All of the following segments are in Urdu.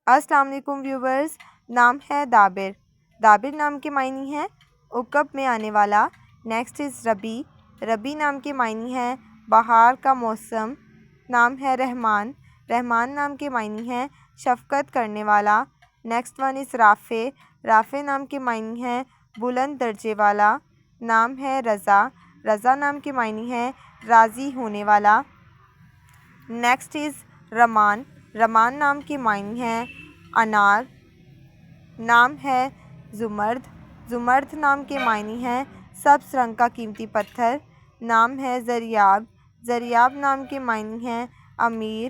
السلام علیکم ویورز، نام ہے دابر۔ دابر نام کے معنی ہیں عقب میں آنے والا۔ نیکسٹ از ربی۔ ربی نام کے معنی ہیں بہار کا موسم۔ نام ہے رحمان۔ رحمان نام کے معنی ہیں شفقت کرنے والا۔ نیکسٹ ون از رافع۔ رافع نام کے معنی ہیں بلند درجے والا۔ نام ہے رضا۔ رضا نام کے معنی ہیں راضی ہونے والا۔ نیکسٹ از رمان۔ رمان نام کے معنی ہیں انار۔ نام ہے زمرد۔ زمرد نام کے معنی ہیں سبز رنگ کا قیمتی پتھر۔ نام ہے زریاب۔ زریاب نام کے معنی ہیں امیر۔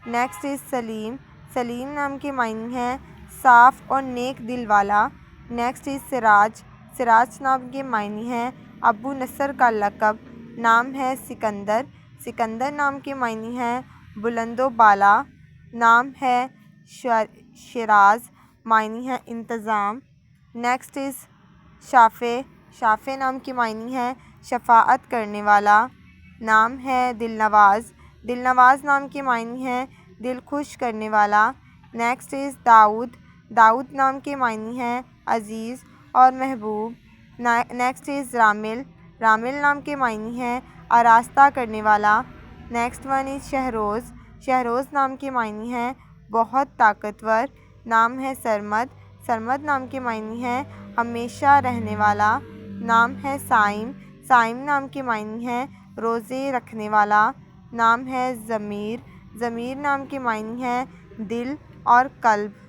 نیکسٹ از سلیم۔ سلیم نام کے معنی ہیں صاف اور نیک دل والا۔ نیکسٹ از سراج۔ سراج نام کے معنی ہیں ابو نصر کا لقب۔ نام ہے سکندر۔ سکندر نام کے معنی ہیں بلند و بالا۔ نام ہے شیراز، معنی ہے انتظام۔ نیکسٹ از شافع۔ شافع نام کے معنی ہیں شفاعت کرنے والا۔ نام ہے دل نواز۔ دل نواز نام کے معنی ہیں دل خوش کرنے والا۔ نیکسٹ از داؤد۔ داؤد نام کے معنی ہیں عزیز اور محبوب۔ Next is رامل۔ رامل نام کے معنی ہیں آراستہ کرنے والا۔ Next one is Shahroz. Shahroz نام کے معنی ہیں بہت طاقتور۔ نام ہے سرمد۔ سرمد نام کے معنی ہیں ہمیشہ رہنے والا۔ نام ہے صائم۔ صائم نام کے معنی ہیں روزے رکھنے والا۔ نام ہے ضمیر۔ ضمیر نام کے معنی ہیں دل اور قلب۔